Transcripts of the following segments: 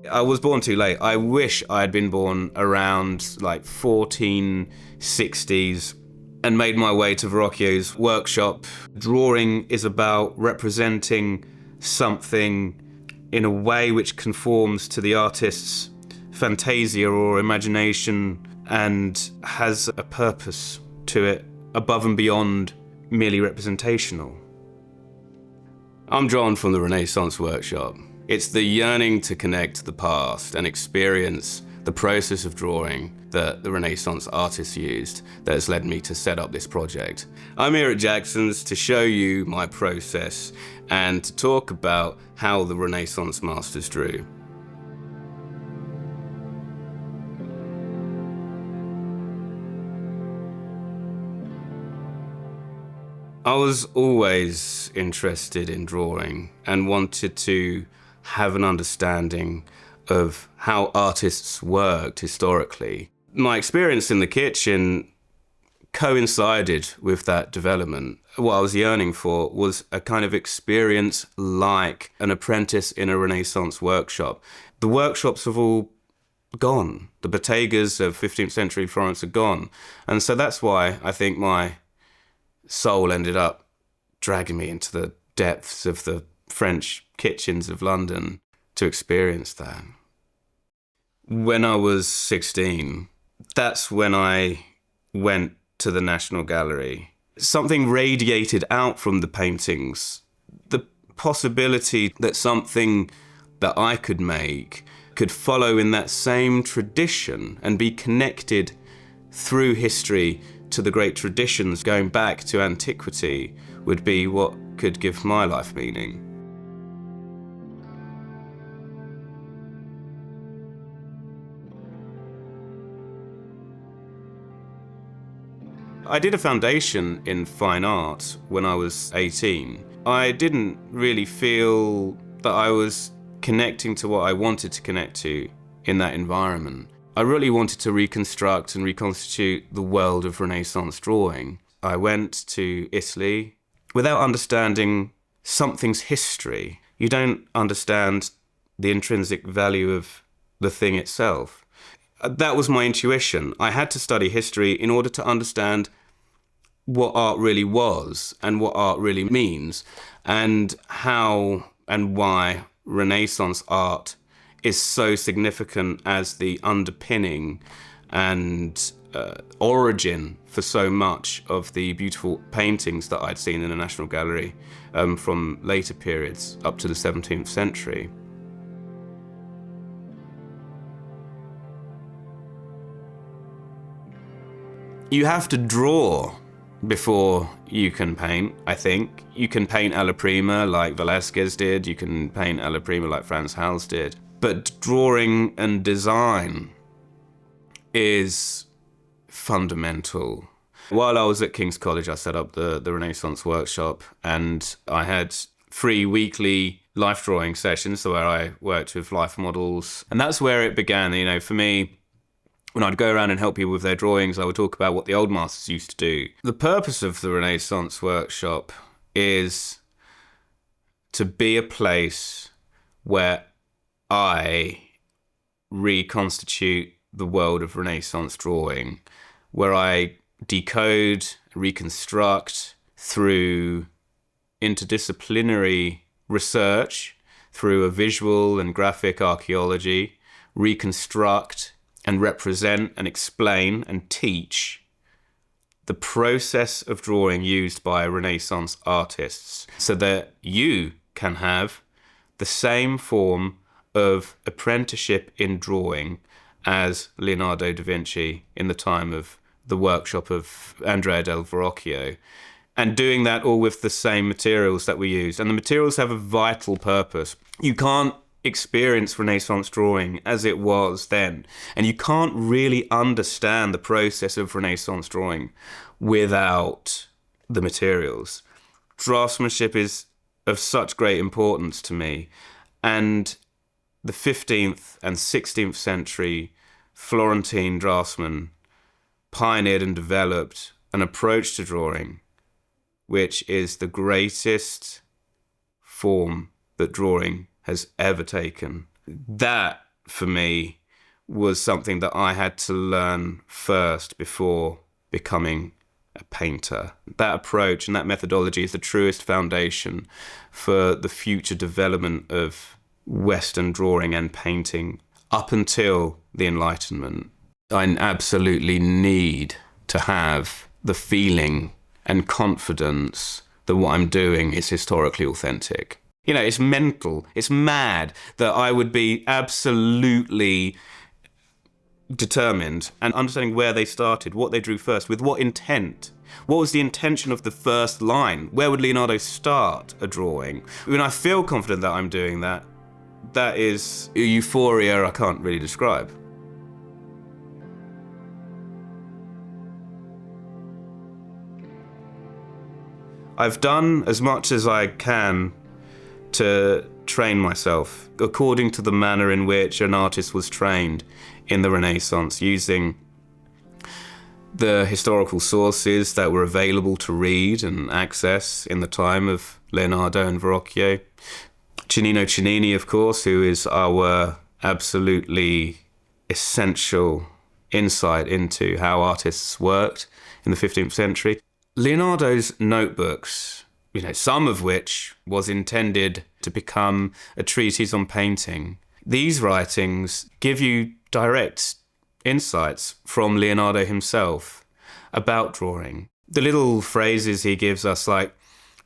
I was born too late. I wish I had been born around like 1460s and made my way to Verrocchio's workshop. Drawing is about representing something in a way which conforms to the artist's fantasia or imagination and has a purpose to it above and beyond merely representational. I'm drawn from the Renaissance workshop. It's the yearning to connect to the past and experience the process of drawing that the Renaissance artists used that has led me to set up this project. I'm here at Jackson's to show you my process and to talk about how the Renaissance masters drew. I was always interested in drawing and wanted to have an understanding of how artists worked historically. My experience in the kitchen coincided with that development. What I was yearning for was a kind of experience like an apprentice in a Renaissance workshop. The workshops have all gone. The bottegas of 15th century Florence are gone. And so that's why I think my soul ended up dragging me into the depths of the French kitchens of London to experience that. When I was 16, that's when I went to the National Gallery. Something radiated out from the paintings. The possibility that something that I could make could follow in that same tradition and be connected through history to the great traditions going back to antiquity would be what could give my life meaning. I did a foundation in fine art when I was 18. I didn't really feel that I was connecting to what I wanted to connect to in that environment. I really wanted to reconstruct and reconstitute the world of Renaissance drawing. I went to Italy without understanding something's history. You don't understand the intrinsic value of the thing itself. That was my intuition. I had to study history in order to understand what art really was and what art really means and how and why Renaissance art is so significant as the underpinning and origin for so much of the beautiful paintings that I'd seen in the National Gallery from later periods up to the 17th century. You have to draw before you can paint, I think. You can paint alla prima like Velázquez did, you can paint alla prima like Frans Hals did. But drawing and design is fundamental. While I was at King's College, I set up the Renaissance workshop, and I had free weekly life drawing sessions where I worked with life models. And that's where it began. You know, for me, when I'd go around and help people with their drawings, I would talk about what the old masters used to do. The purpose of the Renaissance workshop is to be a place where I reconstitute the world of Renaissance drawing, where I decode, reconstruct through interdisciplinary research, through a visual and graphic archaeology, reconstruct and represent and explain and teach the process of drawing used by Renaissance artists so that you can have the same form of apprenticeship in drawing as Leonardo da Vinci in the time of the workshop of Andrea del Verrocchio, and doing that all with the same materials that we use. And the materials have a vital purpose. You can't experience Renaissance drawing as it was then, and you can't really understand the process of Renaissance drawing without the materials. Draftsmanship is of such great importance to me, and the 15th and 16th century Florentine draftsmen pioneered and developed an approach to drawing which is the greatest form that drawing has ever taken. That for me was something that I had to learn first before becoming a painter. That approach and that methodology is the truest foundation for the future development of Western drawing and painting up until the Enlightenment. I absolutely need to have the feeling and confidence that what I'm doing is historically authentic. You know, it's mental, it's mad that I would be absolutely determined and understanding where they started, what they drew first, with what intent. What was the intention of the first line? Where would Leonardo start a drawing? When I feel confident that I'm doing that, that is a euphoria I can't really describe. I've done as much as I can to train myself according to the manner in which an artist was trained in the Renaissance, using the historical sources that were available to read and access in the time of Leonardo and Verrocchio. Cennino Cennini, of course, who is our absolutely essential insight into how artists worked in the 15th century. Leonardo's notebooks, you know, some of which was intended to become a treatise on painting. These writings give you direct insights from Leonardo himself about drawing. The little phrases he gives us, like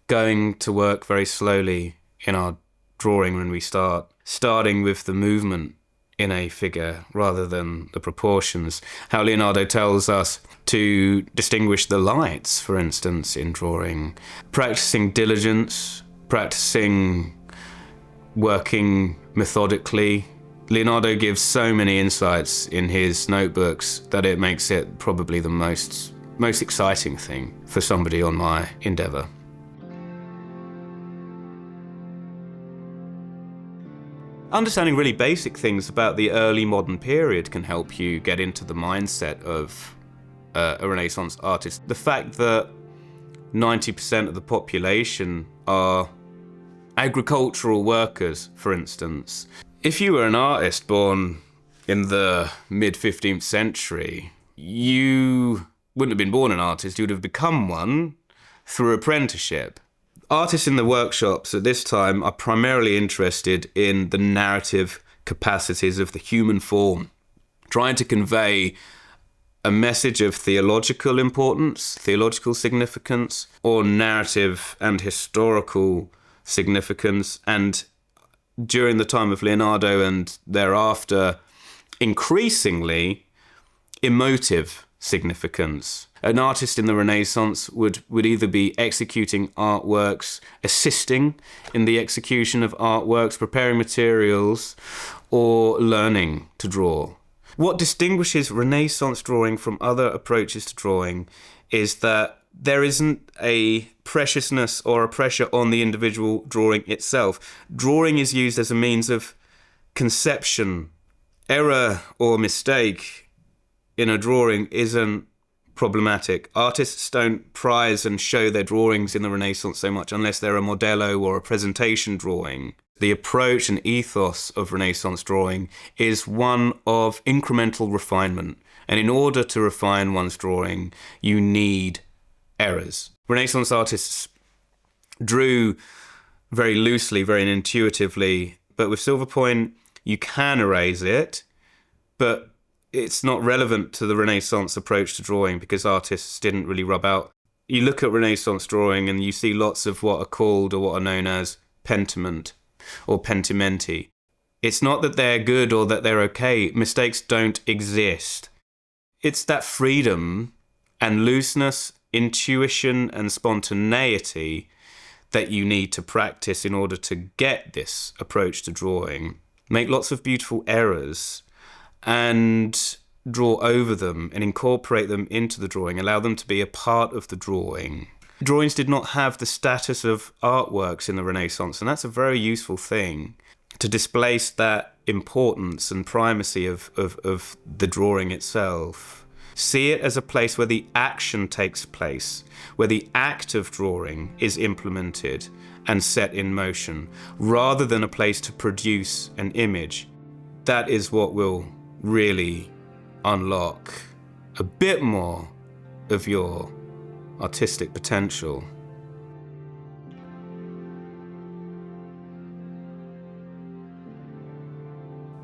going to work very slowly in our drawing when we start, starting with the movement in a figure rather than the proportions. How Leonardo tells us to distinguish the lights, for instance, in drawing. Practicing diligence, practicing working methodically. Leonardo gives so many insights in his notebooks that it makes it probably the most exciting thing for somebody on my endeavour. Understanding really basic things about the early modern period can help you get into the mindset of a Renaissance artist. The fact that 90% of the population are agricultural workers, for instance. If you were an artist born in the mid-15th century, you wouldn't have been born an artist, you would have become one through apprenticeship. Artists in the workshops at this time are primarily interested in the narrative capacities of the human form, trying to convey a message of theological importance, theological significance, or narrative and historical significance, and during the time of Leonardo and thereafter, increasingly emotive significance. An artist in the Renaissance would either be executing artworks, assisting in the execution of artworks, preparing materials, or learning to draw. What distinguishes Renaissance drawing from other approaches to drawing is that there isn't a preciousness or a pressure on the individual drawing itself. Drawing is used as a means of conception. Error or mistake in a drawing isn't problematic. Artists don't prize and show their drawings in the Renaissance so much unless they're a modello or a presentation drawing. The approach and ethos of Renaissance drawing is one of incremental refinement. And in order to refine one's drawing, you need errors. Renaissance artists drew very loosely, very intuitively, but with Silverpoint, you can erase it, but it's not relevant to the Renaissance approach to drawing because artists didn't really rub out. You look at Renaissance drawing and you see lots of what are called or what are known as pentiment or pentimenti. It's not that they're good or that they're okay. Mistakes don't exist. It's that freedom and looseness, intuition and spontaneity that you need to practice in order to get this approach to drawing. Make lots of beautiful errors and draw over them and incorporate them into the drawing, allow them to be a part of the drawing. Drawings did not have the status of artworks in the Renaissance, and that's a very useful thing, to displace that importance and primacy of the drawing itself. See it as a place where the action takes place, where the act of drawing is implemented and set in motion, rather than a place to produce an image. that is what will really unlock a bit more of your artistic potential.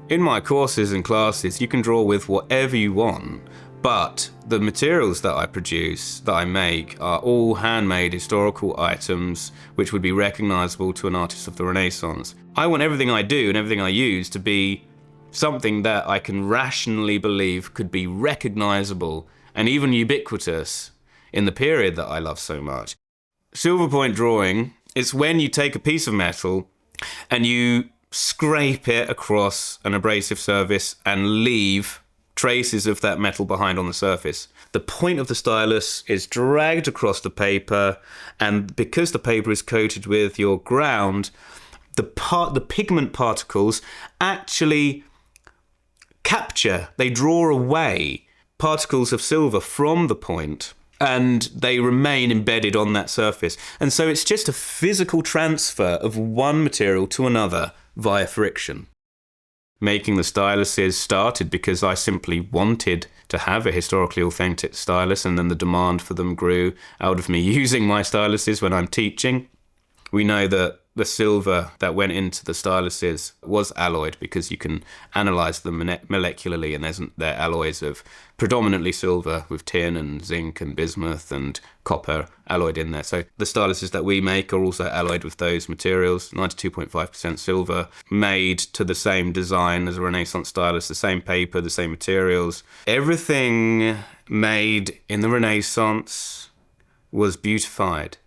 In my courses and classes, you can draw with whatever you want, but the materials that I produce, that I make, are all handmade historical items which would be recognisable to an artist of the Renaissance. I want everything I do and everything I use to be something that I can rationally believe could be recognisable and even ubiquitous in the period that I love so much. Silverpoint drawing is when you take a piece of metal and you scrape it across an abrasive surface and leave traces of that metal behind on the surface. The point of the stylus is dragged across the paper, and because the paper is coated with your ground, the pigment particles actually they draw away particles of silver from the point, and they remain embedded on that surface. And so it's just a physical transfer of one material to another via friction. Making the styluses started because I simply wanted to have a historically authentic stylus, and then the demand for them grew out of me using my styluses when I'm teaching. We know that the silver that went into the styluses was alloyed because you can analyse them molecularly, and they're alloys of predominantly silver with tin and zinc and bismuth and copper alloyed in there. So the styluses that we make are also alloyed with those materials, 92.5% silver, made to the same design as a Renaissance stylus, the same paper, the same materials. Everything made in the Renaissance was beautified.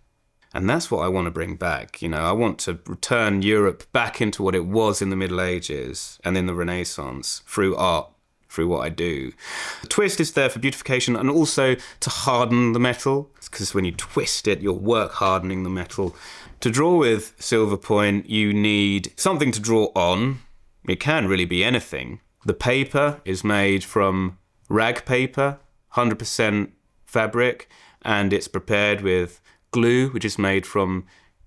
And that's what I want to bring back. You know, I want to return Europe back into what it was in the Middle Ages and in the Renaissance through art, through what I do. The twist is there for beautification and also to harden the metal, because when you twist it, you're work hardening the metal. To draw with Silverpoint, you need something to draw on. It can really be anything. The paper is made from rag paper, 100% fabric, and it's prepared with glue, which is made from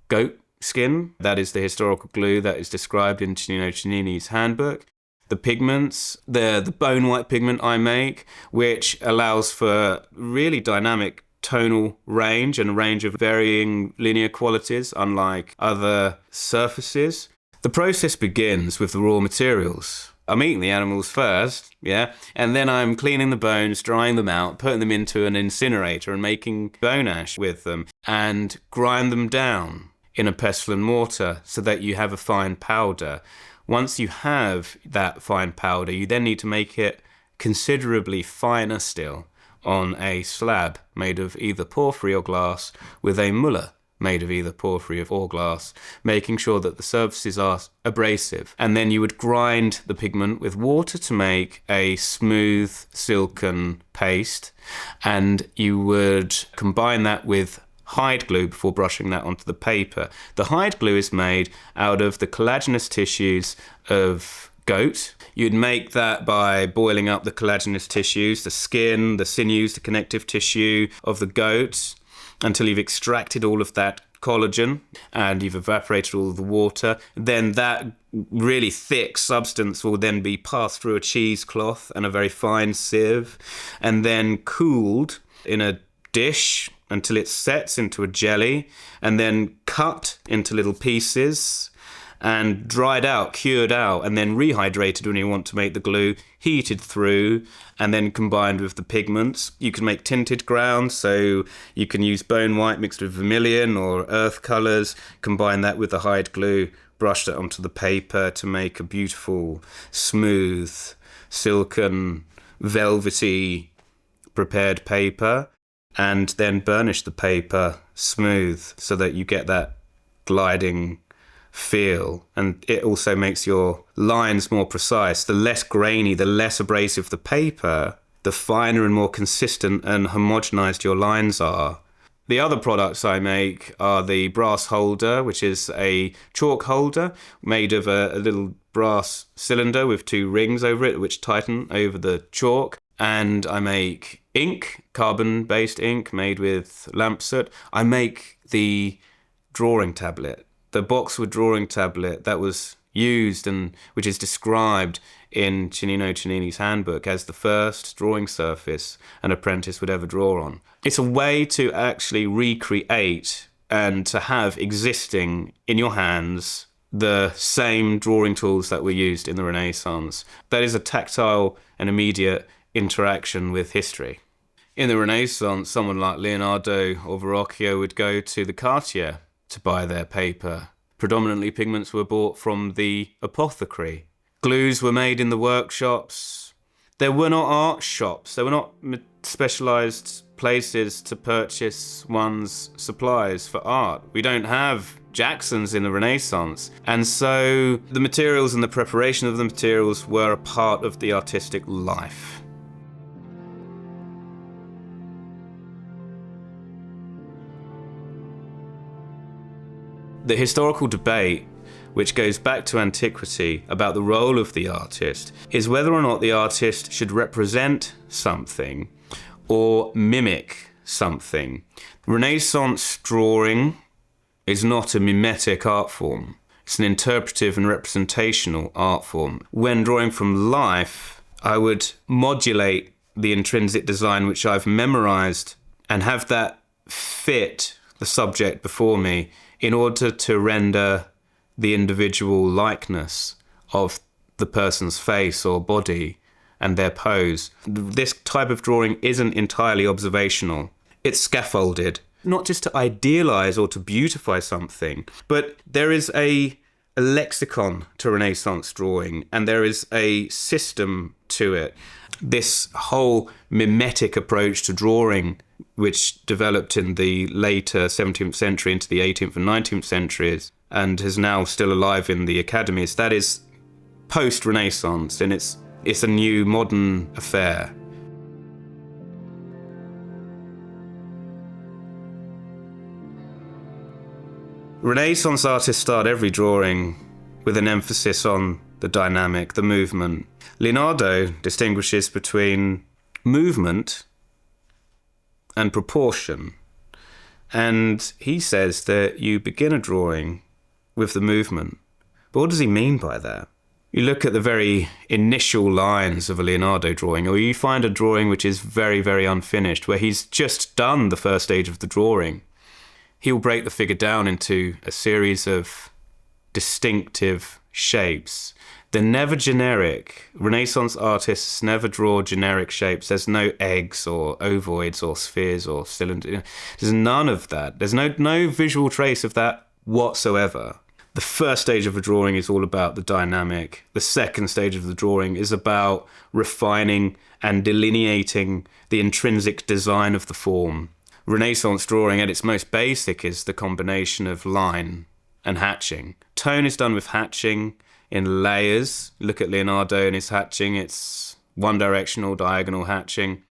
goat skin. That is the historical glue that is described in Cennino Cennini's handbook. The pigments, the bone white pigment I make, which allows for really dynamic tonal range and a range of varying linear qualities, unlike other surfaces. The process begins with the raw materials. I'm eating the animals first, yeah, and then I'm cleaning the bones, drying them out, putting them into an incinerator and making bone ash with them, and grind them down in a pestle and mortar so that you have a fine powder. Once you have that fine powder, you then need to make it considerably finer still on a slab made of either porphyry or glass with a muller made of either porphyry or glass, making sure that the surfaces are abrasive. And then you would grind the pigment with water to make a smooth, silken paste, and you would combine that with hide glue before brushing that onto the paper. The hide glue is made out of the collagenous tissues of goat. You'd make that by boiling up the collagenous tissues, the skin, the sinews, the connective tissue of the goat, until you've extracted all of that collagen and you've evaporated all of the water. Then that really thick substance will then be passed through a cheesecloth and a very fine sieve, and then cooled in a dish until it sets into a jelly, and then cut into little pieces and dried out, cured out, and then rehydrated when you want to make the glue, heated through, and then combined with the pigments. You can make tinted ground, so you can use bone white mixed with vermilion or earth colours, combine that with the hide glue, brush that onto the paper to make a beautiful, smooth, silken, velvety prepared paper, and then burnish the paper smooth so that you get that gliding feel, and it also makes your lines more precise. The less grainy, the less abrasive the paper, the finer and more consistent and homogenized your lines are. The other products I make are the brass holder, which is a chalk holder made of a little brass cylinder with two rings over it which tighten over the chalk. And I make ink, carbon-based ink made with lamp soot. I make the drawing tablet. The boxwood drawing tablet that was used and which is described in Cennino Cennini's handbook as the first drawing surface an apprentice would ever draw on. It's a way to actually recreate and to have existing in your hands the same drawing tools that were used in the Renaissance. That is a tactile and immediate interaction with history. In the Renaissance, someone like Leonardo or Verrocchio would go to the cartier to buy their paper. Predominantly pigments were bought from the apothecary. Glues were made in the workshops. There were not art shops. There were not specialised places to purchase one's supplies for art. We don't have Jacksons in the Renaissance. And so the materials and the preparation of the materials were a part of the artistic life. The historical debate, which goes back to antiquity about the role of the artist, is whether or not the artist should represent something or mimic something. Renaissance drawing is not a mimetic art form. It's an interpretive and representational art form. When drawing from life, I would modulate the intrinsic design which I've memorized and have that fit the subject before me in order to render the individual likeness of the person's face or body and their pose. This type of drawing isn't entirely observational. It's scaffolded, not just to idealize or to beautify something, but there is a lexicon to Renaissance drawing, and there is a system to it. This whole mimetic approach to drawing, which developed in the later 17th century into the 18th and 19th centuries, and is now still alive in the academies, that is post-Renaissance, and it's a new modern affair. Renaissance artists start every drawing with an emphasis on the dynamic, the movement. Leonardo distinguishes between movement and proportion. And he says that you begin a drawing with the movement. But what does he mean by that? You look at the very initial lines of a Leonardo drawing, or you find a drawing which is very, very unfinished, where he's just done the first stage of the drawing. He'll break the figure down into a series of distinctive shapes. They're never generic. Renaissance artists never draw generic shapes. There's no eggs or ovoids or spheres or cylinders. There's none of that. There's no visual trace of that whatsoever. The first stage of a drawing is all about the dynamic. The second stage of the drawing is about refining and delineating the intrinsic design of the form. Renaissance drawing at its most basic is the combination of line and hatching. Tone is done with hatching in layers. Look at Leonardo and his hatching. It's one directional, diagonal hatching.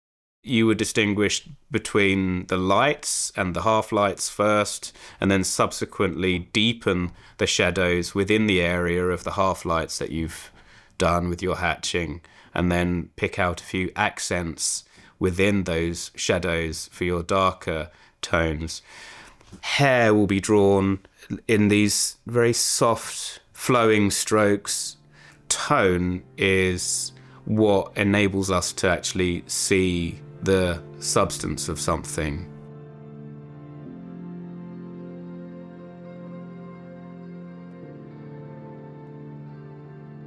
You would distinguish between the lights and the half-lights first, and then subsequently deepen the shadows within the area of the half-lights that you've done with your hatching, and then pick out a few accents within those shadows for your darker tones. Hair will be drawn in these very soft, flowing strokes. Tone is what enables us to actually see the substance of something.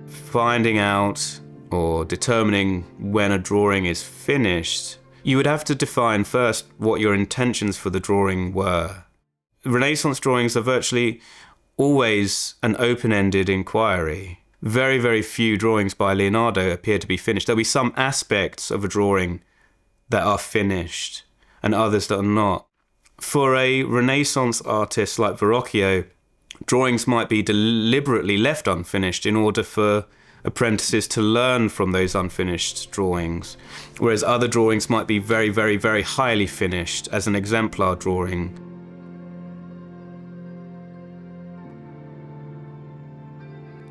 Finding out or determining when a drawing is finished, you would have to define first what your intentions for the drawing were. Renaissance drawings are virtually always an open-ended inquiry. Very, very few drawings by Leonardo appear to be finished. There'll be some aspects of a drawing that are finished and others that are not. For a Renaissance artist like Verrocchio, drawings might be deliberately left unfinished in order for apprentices to learn from those unfinished drawings, whereas other drawings might be very, very, very highly finished as an exemplar drawing.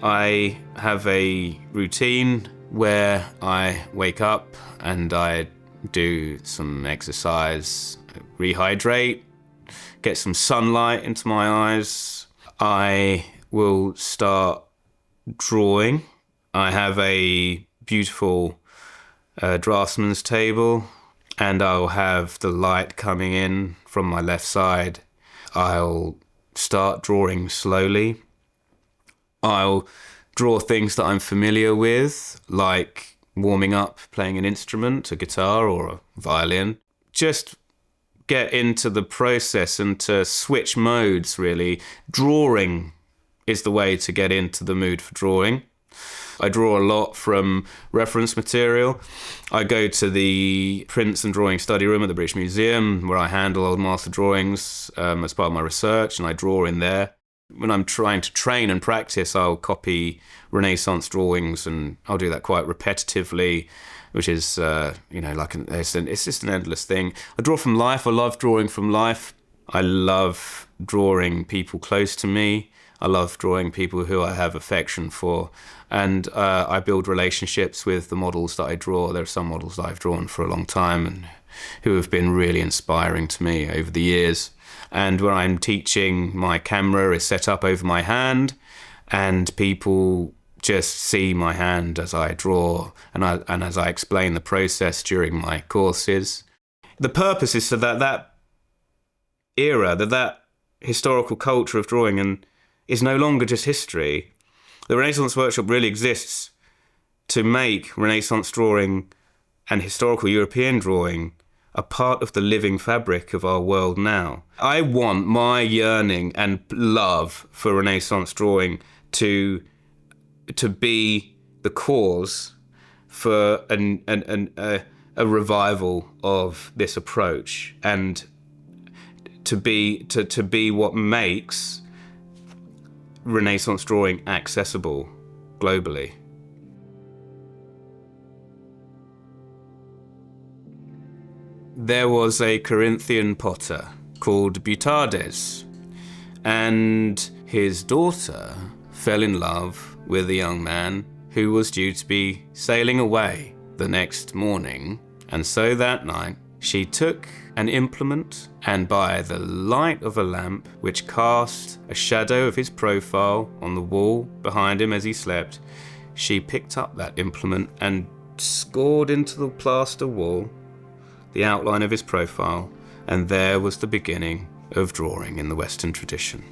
I have a routine where I wake up and I do some exercise, rehydrate, get some sunlight into my eyes. I will start drawing. I have a beautiful draftsman's table, and I'll have the light coming in from my left side. I'll start drawing slowly. I'll draw things that I'm familiar with, like warming up, playing an instrument, a guitar or a violin. Just get into the process and to switch modes, really. Drawing is the way to get into the mood for drawing. I draw a lot from reference material. I go to the prints and drawing study room at the British Museum, where I handle old master drawings as part of my research, and I draw in there. When I'm trying to train and practice, I'll copy Renaissance drawings, and I'll do that quite repetitively, which is, it's just an endless thing. I draw from life. I love drawing from life. I love drawing people close to me. I love drawing people who I have affection for. And I build relationships with the models that I draw. There are some models that I've drawn for a long time and who have been really inspiring to me over the years. And when I'm teaching, my camera is set up over my hand, and people just see my hand as I draw and as I explain the process during my courses. The purpose is so that era, that historical culture of drawing is no longer just history. The Renaissance Workshop really exists to make Renaissance drawing and historical European drawing a part of the living fabric of our world now. I want my yearning and love for Renaissance drawing to be the cause for a revival of this approach, and to be what makes Renaissance drawing accessible globally. There was a Corinthian potter called Beautified, and his daughter fell in love with a young man who was due to be sailing away the next morning. And so that night she took an implement, and by the light of a lamp which cast a shadow of his profile on the wall behind him as he slept, she picked up that implement and scored into the plaster wall the outline of his profile, and there was the beginning of drawing in the Western tradition.